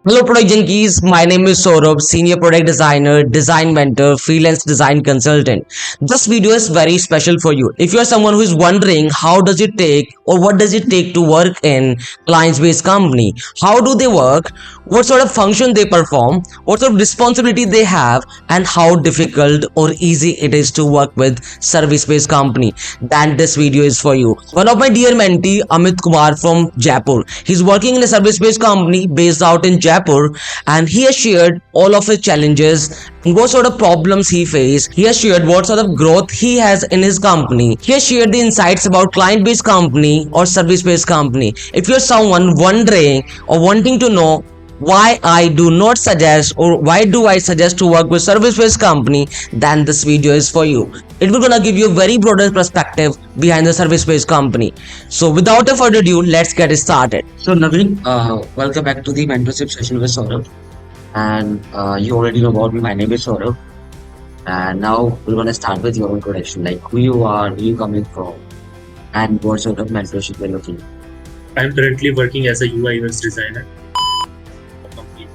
Hello, product junkies. My name is Saurabh, senior product designer, design mentor, freelance design consultant. This video is very special for you. If you are someone who is wondering how does it take or what does it take to work in clients-based company, how do they work, what sort of function they perform, what sort of responsibility they have, and how difficult or easy it is to work with service-based company, then this video is for you. One of my dear mentee, Amit Kumar from Jaipur, he's working in a service-based company based out in Jaipur, and he has shared all of his challenges and what sort of problems he faced. He has shared what sort of growth he has in his company. He has shared the insights about client-based company or service-based company. If you're someone wondering or wanting to know why I do not suggest or why do I suggest to work with service-based company, then this video is for you. It will gonna give you a very broader perspective behind the service-based company. So without a further ado, let's get started. So Naveen, welcome back to the mentorship session with Saurabh. And you already know about me. My name is Saurabh. And now we're gonna start with your introduction, like who you are, where you coming from, and what sort of mentorship you're looking. I'm currently working as a UI UX designer. Company.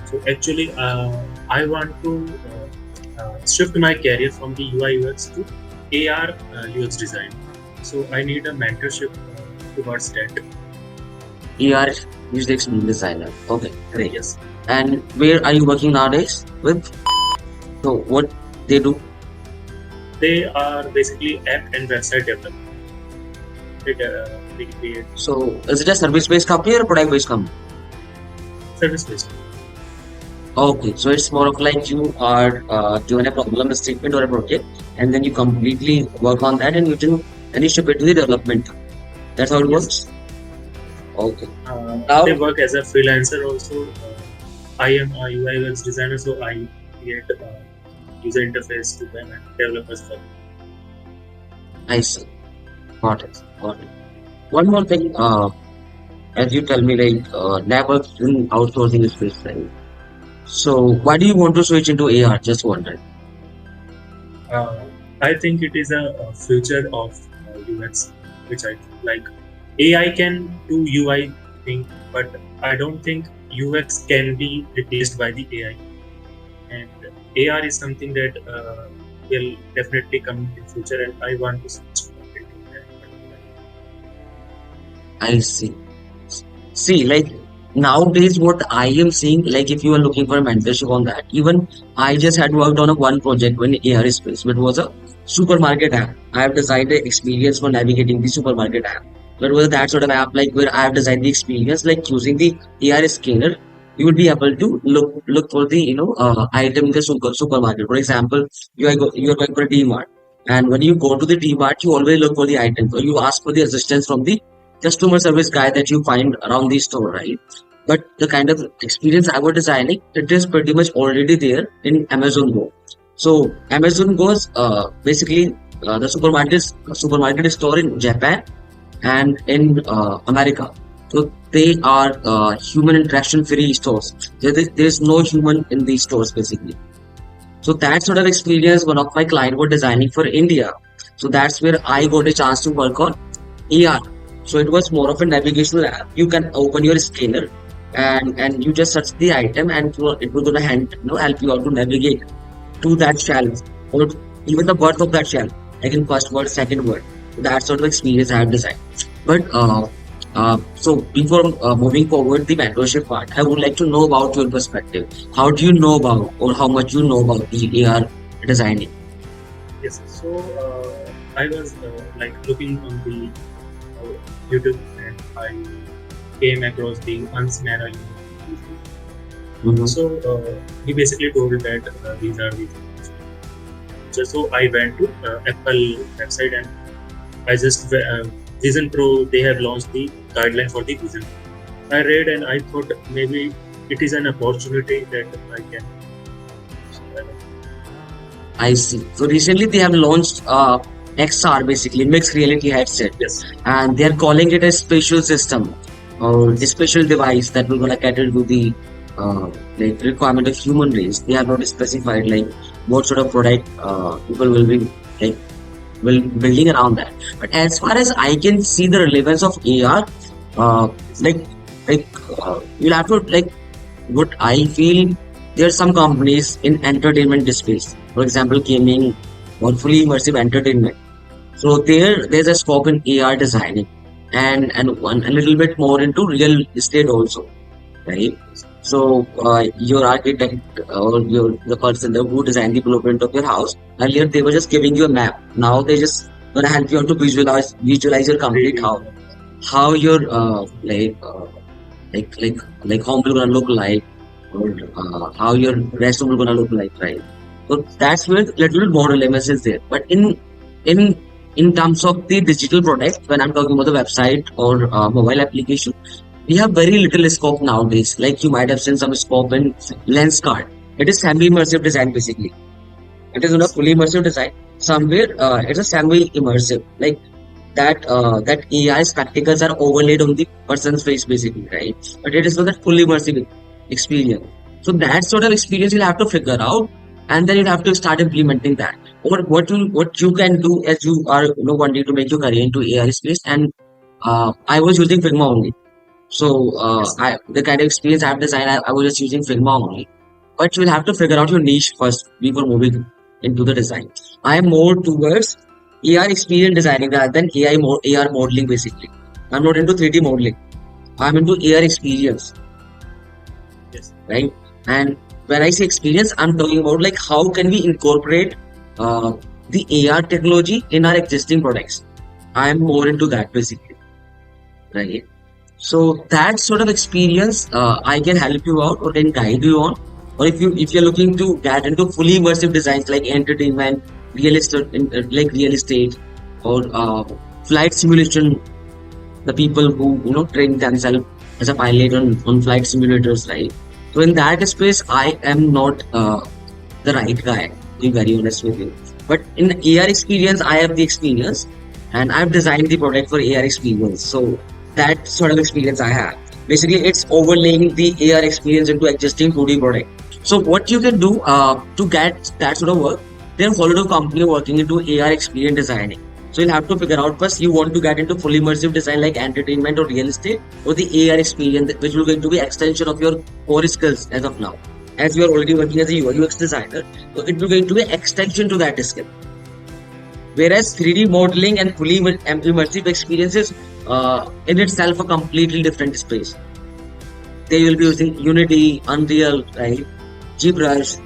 So actually, I want to shift my career from the UI UX to AR UX design. So I need a mentorship towards that. You are user designer. Okay, great. Yes, And where are you working nowadays with? So what they do? they are basically app and website development. They create So is it a service-based company or a product-based company? service based. Okay, so it's more of like you are given a problem, a statement or a project, and then you completely work on that, and you ship it to the development. That's how it Yes. works. Okay. Now, They work as a freelancer also. I am a UI UX designer, so I create user interface to them and developers for them. I see. Got it. Got it. One more thing. As you tell me, like never in outsourcing space, right? So why do you want to switch into AR? Just wondering. Uh, I think it is a future of UX, which I like. AI can do UI thing, but I don't think UX can be replaced by the AI. And AR is something that will definitely come in future, and I want to switch into that particular. I see. See, like nowadays, what I am seeing, like if you are looking for a mentorship on that, even I just had worked on a one project in AR space, but it was a supermarket app. I have designed the experience for navigating the supermarket app. But was that sort of app like where I have designed the experience, like using the AR scanner, you will be able to look for the item in the supermarket. For example, you are going for a D-Mart, and when you go to the D-Mart, you always look for the items, or you ask for the assistance from the customer service guy that you find around the store, right? But the kind of experience I was designing, it is pretty much already there in Amazon Go. So Amazon Go is basically the supermarket store in Japan and in America. So they are human interaction free stores. There is no human in these stores basically. So that sort of experience, one of my client were designing for India. So that's where I got a chance to work on AR. So it was more of a navigational app. You can open your scanner and you just search the item, and it will gonna help you out to navigate to that shelf or even the birth of that shelf, like in first word, second word. That sort of experience I have designed. But so before moving forward the mentorship part, I would like to know about your perspective. How do you know about, or how much you know about the AR designing? Yes. So I was like looking on the YouTube, and I came across the Unsnara. Mhm. So he basically told that these are the things. So I went to Apple website, and I just Vision Pro, they have launched the guideline for the Vision. I read and I thought maybe it is an opportunity that I can. I see. So recently they have launched XR, basically mixed reality headset, Yes. and they are calling it a spatial system or a special device that will gonna cater to the like requirement of human race. They have not specified like what sort of product people will be like will building around that. But as far as I can see the relevance of AR, uh, like you'll have to like what I feel, there are some companies in entertainment space, for example, gaming or fully immersive entertainment. So there's a scope in AR designing and one a little bit more into real estate also, right? So your architect or your the person who designed the blueprint of your house, earlier they were just giving you a map. Now they just gonna help you out to visualize your complete Really, house, how your like home will gonna look like, or how your restroom will gonna look like, right? So that's where little bit more elements is there. But in in terms of the digital product, when I'm talking about the website or mobile application, we have very little scope nowadays. Like you might have seen some scope in lens card. It is semi-immersive design basically. It is not a yes, fully immersive design. Somewhere it's a semi-immersive. Like that AI spectacles are overlaid on the person's face basically, right? But it is not that fully immersive experience. So that sort of experience you'll have to figure out, and then you'll have to start implementing that. Or what you can do as you are wanting to make your career into AI space. And I was using Figma only. So yes, the kind of experience I've designed, I was just using Figma only. But you'll have to figure out your niche first before moving into the design. I am more towards AR experience designing rather than AR modeling basically. I'm not into 3D modeling. I'm into AR experience, yes, right? And when I say experience, I'm talking about like how can we incorporate uh, the AR technology in our existing products. I'm more into that basically, right? So that sort of experience, I can help you out or can guide you on. Or if you're looking to get into fully immersive designs like entertainment, real estate, or flight simulation, the people who train themselves as a pilot on flight simulators, right? So in that space, I am not the right guy. To be very honest with you, but in AR experience, I have the experience, and I've designed the product for AR experience. So that sort of experience I have. Basically, it's overlaying the AR experience into existing 2D product. So what you can do to get that sort of work, then follow the company working into AR experience designing. So you'll have to figure out first you want to get into fully immersive design like entertainment or real estate, or the AR experience which will going to be extension of your core skills as of now. As you are already working as a UI UX designer, so it will going to be extension to that skill. Whereas 3D modeling and fully immersive experiences in itself a completely different space. They will be using Unity, Unreal, right? GBrush,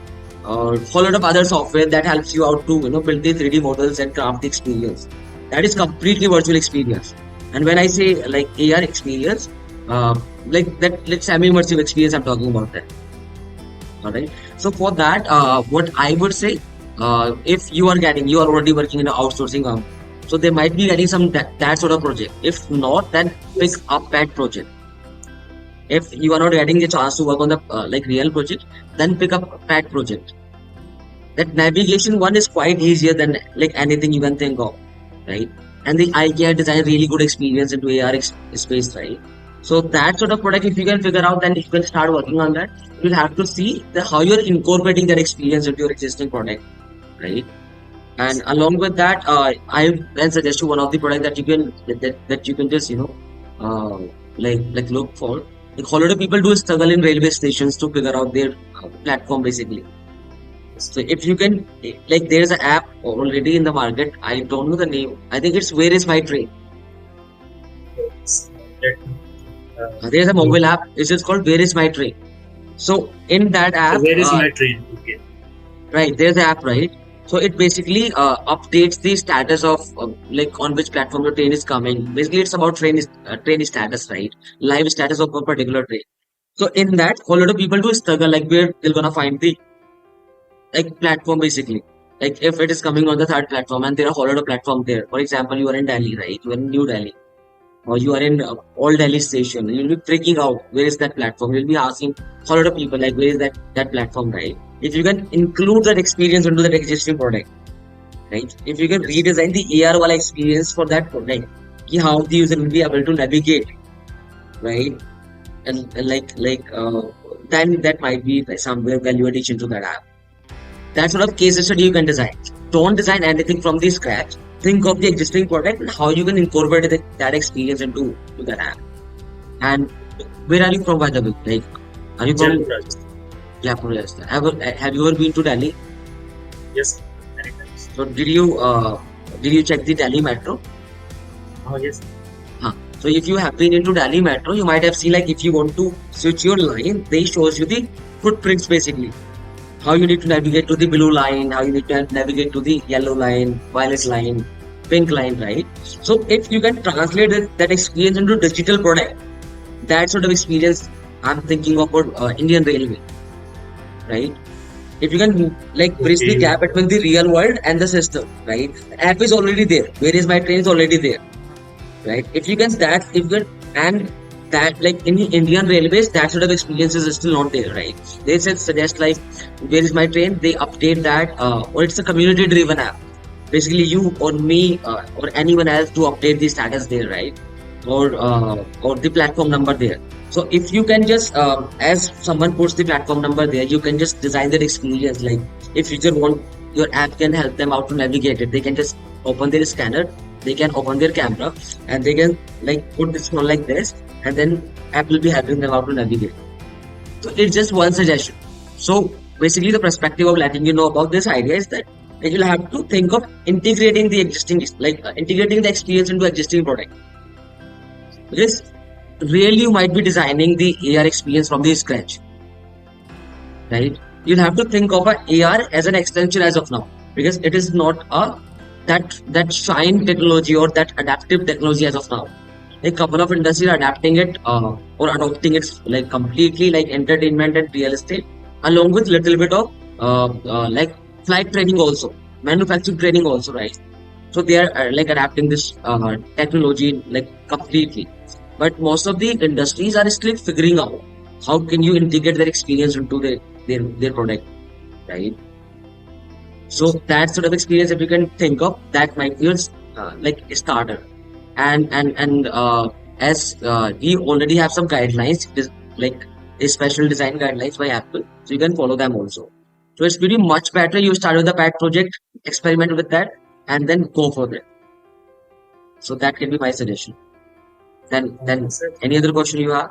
or whole lot of other software that helps you out to build the 3D models and craft the experience. That is completely virtual experience. And when I say like AR experience, like that like semi-immersive experience, I'm talking about that. All right. So for that, what I would say, if you are already working in an outsourcing arm, so they might be getting some that sort of project. If not, then pick yes, up that project. If you are not getting a chance to work on the like real project, then pick up a pet project. That navigation one is quite easier than like anything you can think of, right? And the IKEA design really good experience into AR space, right? So that sort of product, if you can figure out, then you can start working on that. You'll have to see how you're incorporating that experience into your existing product, right? And yes, along with that, I can suggest you one of the product that you can that you can just like look for. Like a lot of people do struggle in railway stations to figure out their platform basically. yes, So if you can, like there's an app already in the market. I don't know the name. I think it's Where is my train? yes. Let me There's a look. mobile app. It's just called Where is my train. So in that So app, where is my train? Okay. right, there's an app, right? So it basically updates the status of like on which platform your train is coming. Basically, it's about train status, right? Live status of a particular train. So in that, a lot of people do struggle like where they're gonna find the like platform basically. Like if it is coming on the third platform and there are a whole lot of platform there. For example, you are in Delhi, right? You are in New Delhi, or you are in Old Delhi station. You'll be freaking out. Where is that platform? You'll be asking a whole lot of people like where is that platform, right? If you can include that experience into that existing product, right? If you can Yes, redesign the AR wala experience for that product, ki how the user will be able to navigate, right? And then that might be somewhere value addition to that app. That sort of case study you can design. Don't design anything from the scratch. Think of the existing product and how you can incorporate that experience into to that app. And where are you from, by the way? Like, Are you from Jaipur, Rajasthan. Jaipur? Have you ever been to Delhi? Yes, many times. So did you check the Delhi metro? Oh, yes. So if you have been into Delhi metro, you might have seen like if you want to switch your line, they shows you the footprints basically. How you need to navigate to the blue line, how you need to navigate to the yellow line, violet line, pink line, right? So if you can translate that experience into digital product, that sort of experience I'm thinking of for Indian Railway, right? If you can like bridge the Okay. gap between the real world and the system, right? The app is already there. Where is my train is already there, right? If you can that, if you can, and that like in the Indian Railways, that sort of experience is still not there, right? They said suggest like where is my train? They update that, or it's a community driven app. Basically, you or me or anyone else to update the status there, right? Or the platform number there. So if you can just as someone puts the platform number there, you can just design that experience. Like if you just want your app can help them out to navigate it, they can just open their scanner, they can open their camera, and they can like put this one like this, and then app will be helping them out to navigate. So it's just one suggestion. So basically, the perspective of letting you know about this idea is that like, you'll have to think of integrating the existing, like integrating the experience into existing product. Because really, you might be designing the AR experience from the scratch, right? You'll have to think of a AR as an extension as of now, because it is not a that shine technology or that adaptive technology as of now. Like couple of industries are adapting it or adopting it like completely, like entertainment and real estate, along with little bit of like flight training also, manufacturing training also, right? So they are like adapting this technology like completely. But most of the industries are still figuring out how can you integrate their experience into their product, right? So that sort of experience, if you can think of, that might be your like starter. And as we already have some guidelines, like a special design guidelines by Apple, so you can follow them also. So it's pretty much better you start with the pet project, experiment with that, and then go for it. So that can be my suggestion. Then Sir, any other question you have?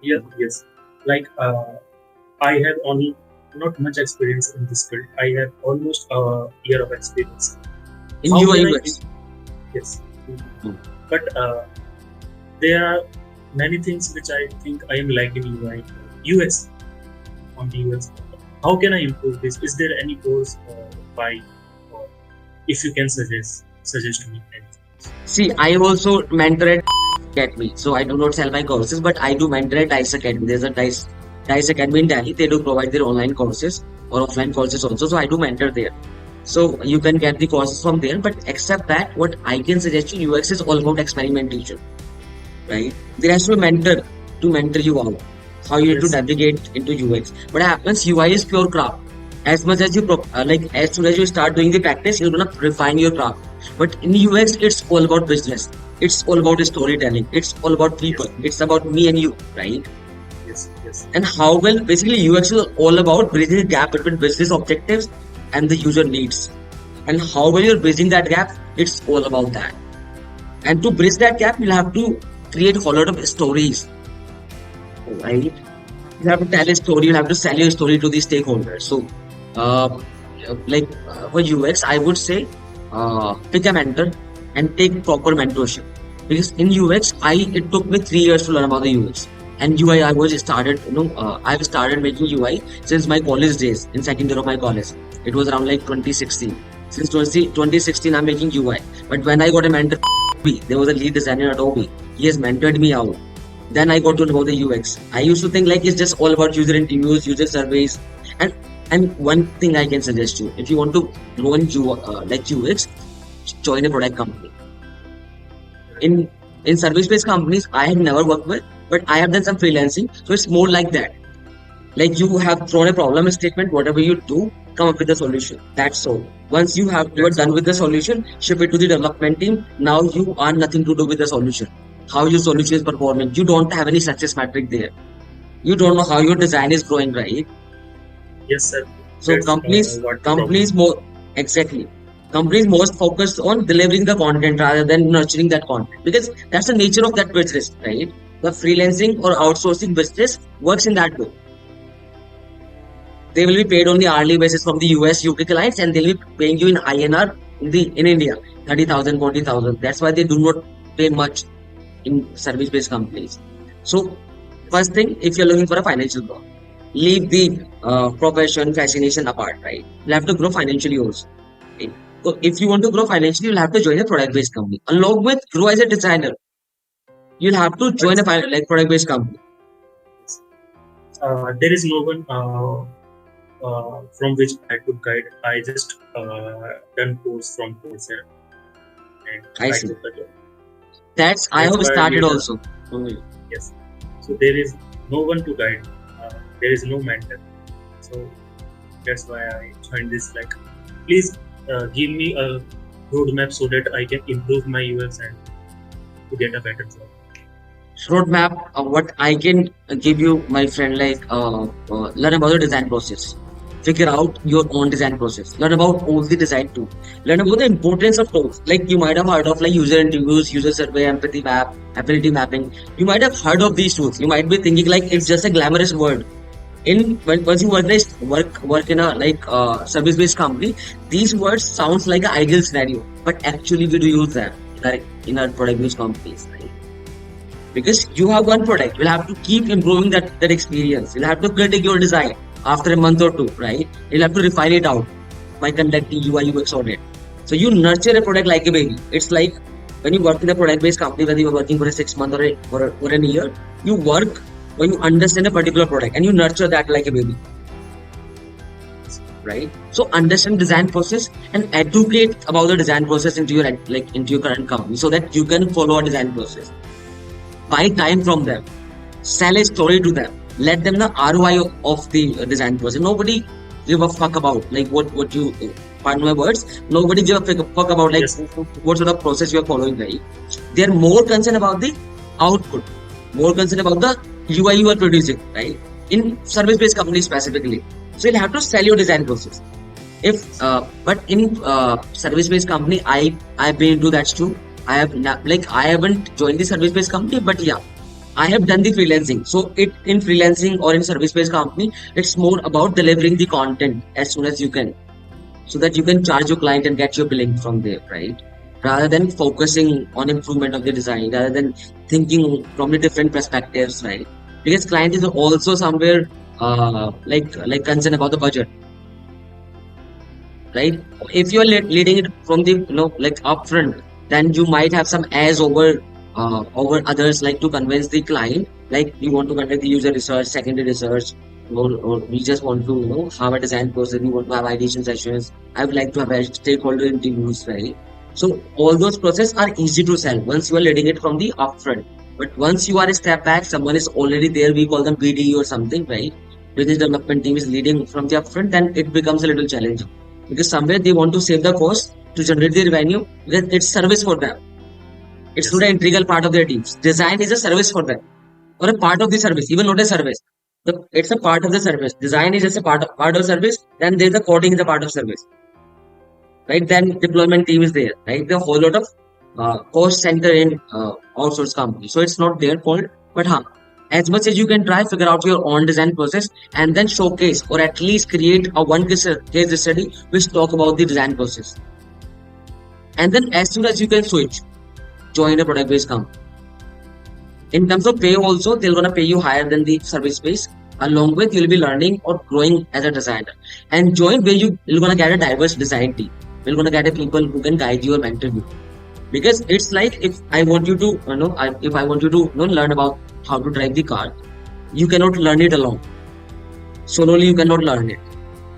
yes, yes. Like, I have only not much experience in this field. I have almost a year of experience. In How UI can I? UX. Yes, Hmm. but there are many things which I think I am lacking in UI, UX on the UX. How can I improve this? Is there any course by, or if you can suggest to me? See, I also mentor at Academy. So I do not sell my courses, but I do mentor at Dice Academy. There's a Dice Academy in Delhi. They do provide their online courses or offline courses also. So I do mentor there. So you can get the courses from there. But except that, what I can suggest you, UX is all about experimentation, right? There has to be a mentor to mentor you out. How you need to Yes, navigate into UX. What happens? UI is pure craft. As much as you like, as soon as you start doing the practice, you're gonna refine your craft. But in UX, it's all about business. It's all about storytelling. It's all about people. yes, It's about me and you, right? yes, yes, And how well, basically, UX is all about bridging the gap between business objectives and the user needs. And how well you're bridging that gap, it's all about that. And to bridge that gap, you'll have to create a whole lot of stories, right? You have to tell a story, you have to sell your story to the stakeholders. So, uh, for UX, I would say pick a mentor and take proper mentorship. Because in UX, it took me 3 years to learn about the UX. And UI, I was started, I've started making UI since my college days, in second year of my college. It was around like 2016. Since 2016, I'm making UI. But when I got a mentor, there was a lead designer at Adobe. He has mentored me out. Then I got to know the UX. I used to think like it's just all about user interviews, user surveys, and one thing I can suggest you, if you want to grow in like UX, join a product company. In service based companies, I have never worked with, but I have done some freelancing, so it's more like that. Like you have thrown a problem statement, whatever you do, come up with a solution. That's all. Once you are that's done all. with the solution, ship it to the development team. Now you are nothing to do with the solution. How your solution is performing. You don't have any success metric there. You don't know how your design is growing, right? Yes, sir. So That's companies what the problem. companies more exactly. Companies most focused on delivering the content rather than nurturing that content, because that's the nature of that business, right? The freelancing or outsourcing business works in that way. They will be paid on the hourly basis from the US, UK clients, and they'll be paying you in INR in India, 30,000, 40,000. That's why they do not pay much in service-based companies. So first thing, if you're looking for a financial growth, leave the profession fascination apart, right? You'll have to grow financially also. Right? So if you want to grow financially, you'll have to join a product-based company. Along with grow as a designer, you'll have to join a like product-based company. There is no one from which I could guide. I just done course from Coursera and I I see. took the job. I That's have why started later, also. yes. So there is no one to guide. There is no mentor. So that's why I joined this. Like, please give me a roadmap so that I can improve my UX and to get a better job. Roadmap, what I can give you, my friend, like learn about the design process. Figure out your own design process. Learn about all the design tools. Learn about the importance of tools. Like you might have heard of like user interviews, user survey, empathy map, ability mapping. You might have heard of these tools. You might be thinking like it's just a glamorous word. Once you work in a like service based company, these words sounds like an ideal scenario, but actually we do use them in our product based companies, right? Because you have one product, you'll have to keep improving that experience. You'll have to critique your design after a month or two, right? You'll have to refine it out by conducting UI UX audit. So you nurture a product like a baby. It's like when you work in a product based company, whether you're working for a 6 month or a year, you work or you understand a particular product and you nurture that like a baby, right? So understand design process and educate about the design process into your into your current company so that you can follow a design process. Buy time from them, sell a story to them, let them the ROI of the design process. Nobody give a fuck about like what you pardon my words. Nobody give a fuck about like Yes. what sort of process you are following, right? They are more concerned about the output, more concerned about the UI you are producing, right? In service-based companies specifically, so you'll have to sell your design process. If but in service-based company, I've been into that too. I have not, like I haven't joined the service-based company, but yeah, I have done the freelancing. So it in freelancing or in service-based company, it's more about delivering the content as soon as you can, so that you can charge your client and get your billing from there, right? Rather than focusing on improvement of the design, rather than thinking from the different perspectives, right? Because client is also somewhere like concerned about the budget, right? If you are leading it from the like upfront, then you might have some as over others, like to convince the client, like you want to conduct the user research, secondary research, or we just want to have a design process, we want to have ideation sessions, I would like to have a stakeholder interviews, right? So all those processes are easy to sell once you are leading it from the upfront. But once you are a step back, someone is already there, we call them BD or something, right? Business development team is leading from the upfront, then it becomes a little challenging because somewhere they want to save the cost to generate the revenue because it's service for them. It's not an integral part of their teams. Design is a service for them or a part of the service, even not a service. It's a part of the service. Design is just a part of service. Then there's the coding is a part of service, right? Then deployment team is there, right? The whole lot of cost center in outsourced company. So it's not their fault, but as much as you can try, figure out your own design process and then showcase or at least create a one case study which talk about the design process. And then as soon as you can switch, join a product based company. In terms of pay also, they're gonna pay you higher than the service base. Along with you'll be learning or growing as a designer. And join where you're gonna get a diverse design team. You're gonna get a people who can guide you or mentor you. Because it's like if I want you to if I want you to learn about how to drive the car, you cannot learn it alone. Solely you cannot learn it.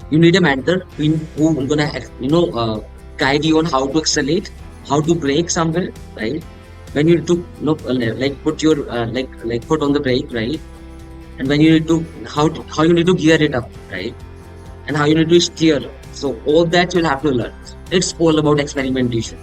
You need a mentor who gonna guide you on how to accelerate, how to brake somewhere, right? When you need to like put your put on the brake, right? And when you need to how you need to gear it up, right? And how you need to steer. So all that you'll have to learn. It's all about experimentation.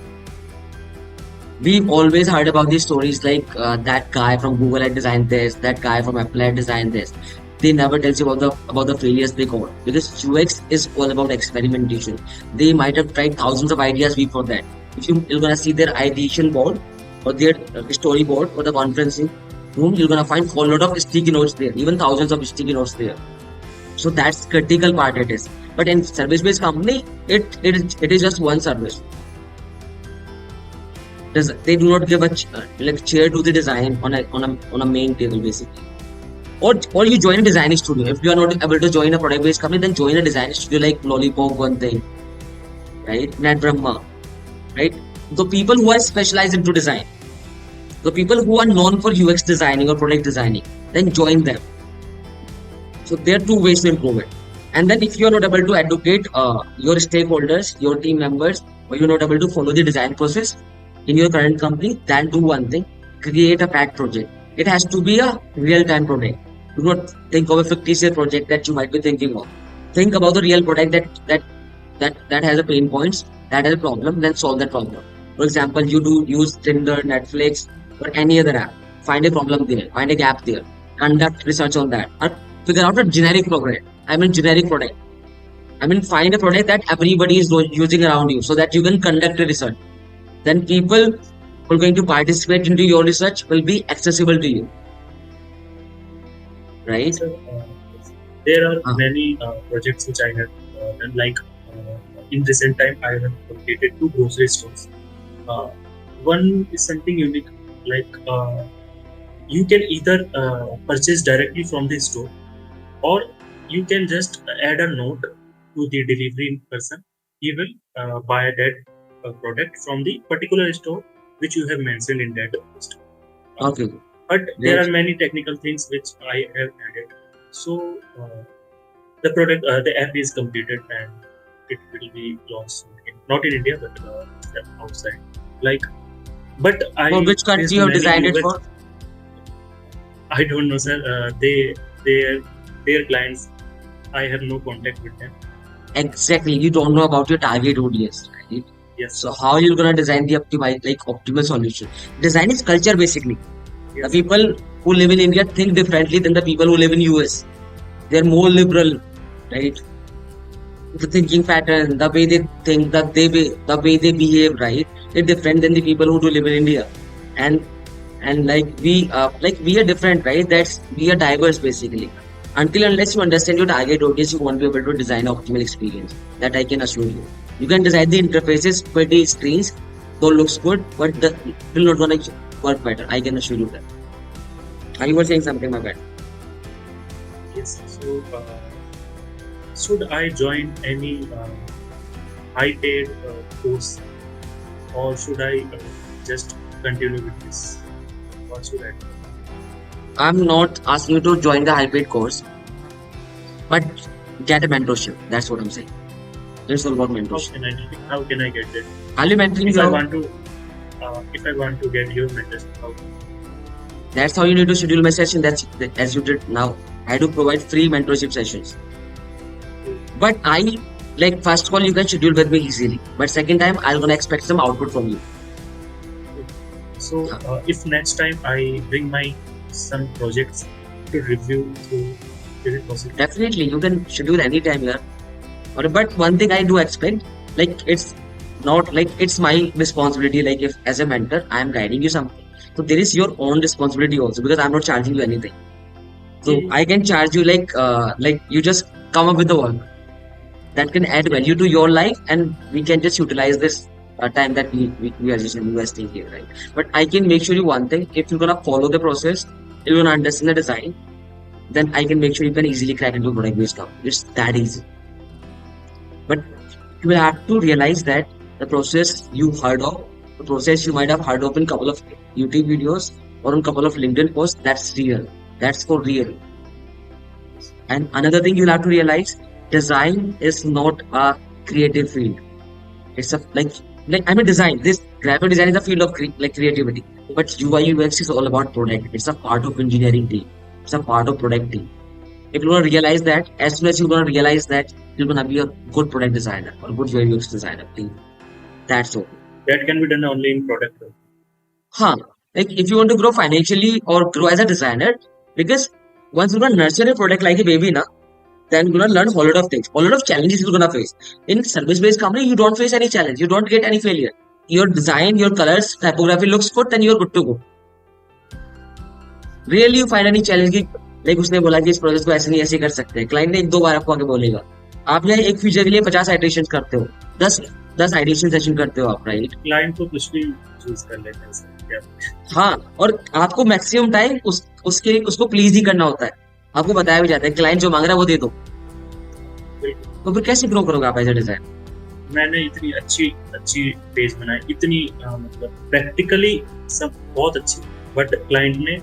We've always heard about these stories like that guy from Google had designed this, that guy from Apple had designed this. They never tells you about the failures they got because UX is all about experimentation. They might have tried thousands of ideas before that. If you're gonna see their ideation board or their storyboard or the conferencing room, you're gonna find a whole lot of sticky notes there, even thousands of sticky notes there. So that's critical part it is. But in service-based company, it is just one service. They do not give a like chair to the design on a main table basically. Or you join a design studio. If you are not able to join a product-based company, then join a design studio like Lollipop, one thing, right? Net Brahma, right? The people who are specialized into design, the people who are known for UX designing or product designing, then join them. So there are two ways to improve it. And then if you are not able to educate your stakeholders, your team members, or you're not able to follow the design process in your current company, then do one thing: create a pet project. It has to be a real-time project. Do not think of a fictitious project that you might be thinking of. Think about the real product that has a pain points, that has a problem, then solve that problem. For example, you do use Tinder, Netflix, or any other app. Find a problem there, find a gap there, conduct research on that, or figure out a generic product. I mean generic product. I mean find a product that everybody is using around you, so that you can conduct a research. Then people who are going to participate into your research will be accessible to you, right? So, there are Uh, many projects which I have done. Like in recent time, I have completed 2 grocery stores. Uh, One is something unique. Like you can either purchase directly from the store, or you can just add a note to the delivery person. He will buy that product from the particular store which you have mentioned in that post. Uh, okay, but there are great. many technical things which I have added. So the app is completed and it will be launched not in India but outside. Like, but For I which country faced you have many designed it UX. for? I don't know, sir. Their clients. I have no contact with them. Exactly. You don't know about your target audience, right? Yes, So sir. how you're gonna design the optimal solution? Design is culture basically. The Yes, sir. people who live in India think differently than the people who live in US. They're more liberal, right? The thinking pattern, the way they think, the way they behave, right? They're different than the people who do live in India. And we are different, right? That's we are diverse basically. Until unless you understand your target audience, you won't be able to design an optimal experience. That I can assure you. You can design the interfaces, pretty screens, though looks good, but it will not gonna work better. I can assure you that. You were saying something, my bad. Yes. So, should I join any high-paid course, or should I just continue with this? What should I do? I'm not asking you to join the hybrid course, but get a mentorship. That's what I'm saying. It's all about How mentorship. can I how can I get that? Are you mentoring If I your? want to if I want to get your mentorship, how? That's how you need to schedule my session. That's as you did now. I do provide free mentorship sessions. But I like first of all you can schedule with me easily. But second time I'm gonna expect some output from you. So if next time I bring my some projects to review, so is it possible? Definitely you can schedule anytime here. But one thing I do expect, like it's not like it's my responsibility. Like if as a mentor I am guiding you something, so there is your own responsibility also because I'm not charging you anything. So Yeah, I can charge you like you just come up with the work that can add yeah, value to your life, and we can just utilize this time that we are just investing here, right? But I can make sure you one thing: if you're gonna follow the process, you're gonna understand the design, then I can make sure you can easily crack into product based company. It's that easy. But you will have to realize that the process you heard of, the process you might have heard of in couple of YouTube videos or in couple of LinkedIn posts, that's real. That's for real. And another thing you'll have to realize, design is not a creative field. It's a like I mean design. This graphic design is a field of creativity. But UI UX is all about product. It's a part of engineering team. It's a part of product team. If you're gonna realize that, as soon as you're gonna realize that, you're gonna be a good product designer or good UI UX designer. That's all. that can be done only in product. Huh. Like if you want to grow financially or grow as a designer, because once you're gonna nurture a product like a baby, na, then you're gonna learn a whole lot of things, a lot of challenges you're gonna face. In service-based company, you don't face any challenge, you don't get any failure. Your design, your colors, typography looks good, then you're good to go. Rarely you find any challenge. Like उसने बोला कि इस process को ऐसे नहीं ऐसे कर सकते हैं, क्लाइंट ने एक दो बार आपको आगे बोलेगा, आप यहाँ एक फीचर के लिए 50 आइटरेशन करते हो, 10 आइटरेशन सेशन करते हो आप, राइट? क्लाइंट तो कुछ भी चूज कर लेते हैं सर, क्या हाँ, और आपको मैक्सिमम टाइम उसके उसको प्लीज ही करना होता है, आपको बताया भी जाता है क्लाइंट जो मांग रहा है वो दे दो, बिल्कुल। तो फिर कैसे ग्रो करोगे आप एज ए डिजाइन? मैंने इतनी अच्छी अच्छी पेज बनाई, इतनी मतलब प्रैक्टिकली सब बहुत अच्छी, बट क्लाइंट ने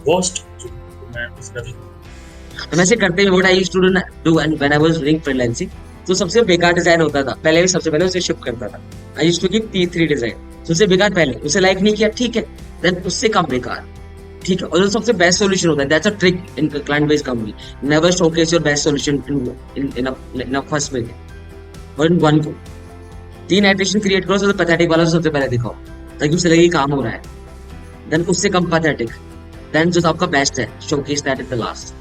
वॉस्ट चुनी, तो मैं उसका भी तो वैसे करते हैं, what I used to do when I was doing freelancing, तो सबसे बेकार डिजाइन होता था पहले, भी सबसे पहले उसे शिप करता था, I used to give T3 design, सबसे बेकार पहले, उसे लाइक नहीं किया, ठीक है, देन उससे कम बेकार, ठीक है, और जो सबसे बेस्ट सॉल्यूशन होता है, that's a trick in client based company, never showcase your best solution in a first way, और इन वन को 3 एडिशन क्रिएट करो, सबसे पैथेटिक वाला सबसे पहले दिखाओ, ताकि उसे लगे काम हो रहा है, देन उससे कम पैथेटिक, देन जो आपका बेस्ट है showcase that at the last.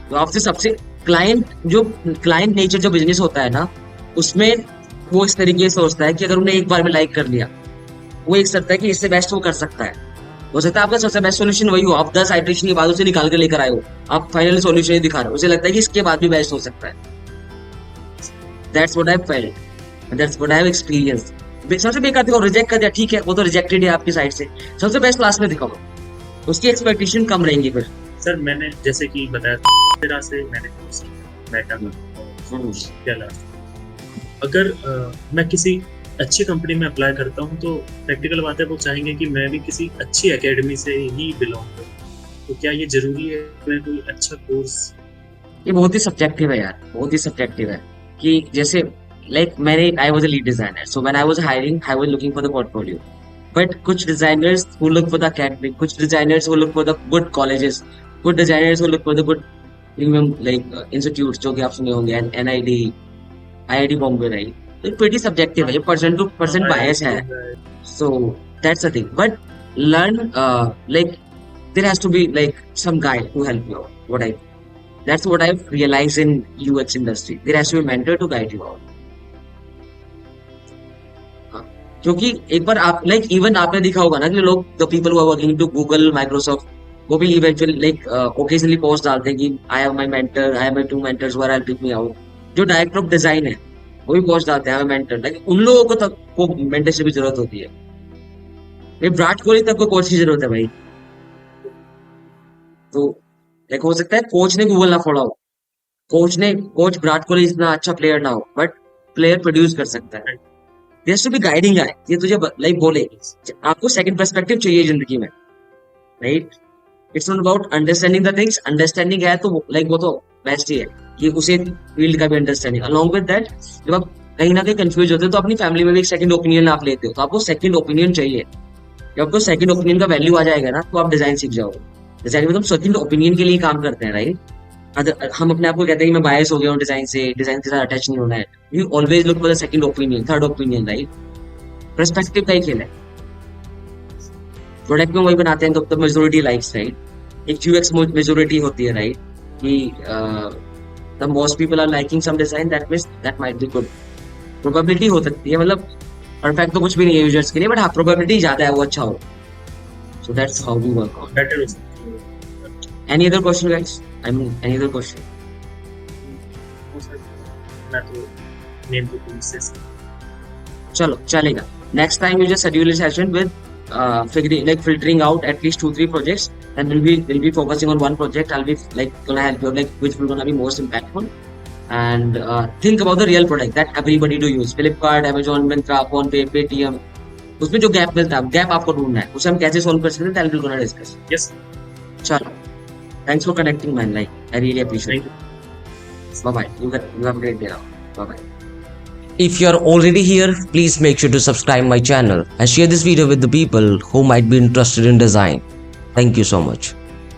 तो आपसे सबसे क्लाइंट नेचर जो बिजनेस होता है ना, उसमें वो इस तरीके से सोचता है कि अगर उन्हें एक बार में लाइक कर लिया, वो एक सकता है कि इससे बेस्ट वो कर सकता है, हो सकता है आपका सबसे बेस्ट सॉल्यूशन वही हो, आप 10 आइटरेशन के बाद उसे निकाल कर लेकर आए हो, आप फाइनल सॉल्यूशन ही दिखा रहे हो, उसे लगता है कि इसके बाद भी बेस्ट हो सकता है। That's what I felt, that's what I have experienced. सबसे बेकार दिखाओ, रिजेक्ट कर दिया, ठीक है, वो तो रिजेक्टेड है आपकी साइड से, सबसे बेस्ट लास्ट में दिखाओ, उसकी एक्सपेक्टेशन कम रहेंगी फिर। सर मैंने जैसे कि बताया तरह से मैंने मेटा क्या लास्ट, अगर मैं किसी अच्छी कंपनी में अप्लाई करता हूँ तो प्रैक्टिकल बात है, वो चाहेंगे कि मैं भी किसी अच्छी एकेडमी से ही बिलोंग करूँ, तो क्या ये जरूरी है मैं कोई अच्छा कोर्स? ये बहुत ही सब्जेक्टिव है यार, बहुत ही सब्जेक्टिव है, कि जैसे लाइक मैंने I was a lead designer, so when I was hiring I was looking for the portfolio, but कुछ designers who look for the academic, कुछ designers who look for the good colleges, good designers who look for the good premium like institutes जो कि आप सुने होंगे, NID, IIT Bombay, right? तो pretty subjective है, ये पर्सन टू पर्सन बायस है, so that's the thing, but learn like there has to be like some guide to help you out, that's what I've realized in UX industry, there has to be a mentor to guide you out, क्योंकि एक बार आप like even आपने देखा होगा ना कि लोग, the people who are working to Google, Microsoft, वो भी इवेंचुअली लाइक ओकेजनली पोस्ट डालते हैं कि I have my mentor, I have my 2 mentors who are helping me out, जो डायरेक्टर ऑफ डिजाइन है वो भी पोस्ट डालते हैं, आई हैव मेंटर, लाइक उन लोगों को तक को मेंटरशिप की जरूरत होती है, ये विराट कोहली तक को कोच की जरूरत है भाई, तो लाइक हो सकता है कोच ने गूगल ना फोड़ा हो, कोच विराट कोहली इतना अच्छा प्लेयर ना हो, बट प्लेयर प्रोड्यूस कर सकता है, there has to be guiding guy, ये तुझे लाइक बोले आपको सेकंड पर्सपेक्टिव चाहिए जिंदगी में, right? It's not about understanding the things, understanding है तो लाइक वो तो बेस्ट ही है कि उसे फील्ड का भी अंडरस्टैंडिंग, अलोंग विद दैट जब आप कहीं ना कहीं कंफ्यूज होते हो तो अपनी फैमिली में भी एक सेकंड ओपिनियन आप लेते हो, तो आपको सेकंड ओपिनियन चाहिए, जब आपको सेकंड ओपिनियन का वैल्यू आ जाएगा ना तो आप डिजाइन सीख जाओगे, डिजाइन में तुम सेकंड ओपिनियन के लिए काम करते हैं, राइट? हम अपने आप को कहते हैं कि मैं बायस हो गया हूँ डिजाइन के साथ अटैच नहीं होना है, you always look for the second opinion, third opinion, right? Perspective का ही खेल है, प्रोडक्ट में वही बनाते हैं तो मेजोरिटी लाइक्स, राइट? एक यूएक्स मेजोरिटी होती है, राइट? कि the most people are liking some design, that means that might be good, probability हो सकती है, मतलब परफेक्ट तो कुछ भी नहीं है यूजर्स के लिए, बट हाँ प्रोबेबिलिटी ज्यादा है वो अच्छा हो, so that's how we work on. Better any other question guys, I mean any other question? मैं तो नेम को प्रोसेस चलो चलेगा, next time you just schedule a session with filtering out at least 2-3 projects, and we'll be focusing on one project. I'll be like gonna help you like which will gonna be most impactful, and think about the real product that everybody do use, Flipkart, Amazon, Myntra, PhonePe, Paytm, उसमें जो gap मिलता है, gap आपको ढूंढना है, उसे हम कैसे सोल्व कर सकते हैं, that we're gonna discuss. Yes चलो, thanks for connecting man, like I really appreciate it. Bye bye, you have a great day now. Bye bye. If you are already here, please make sure to subscribe my channel and share this video with the people who might be interested in design. Thank you so much.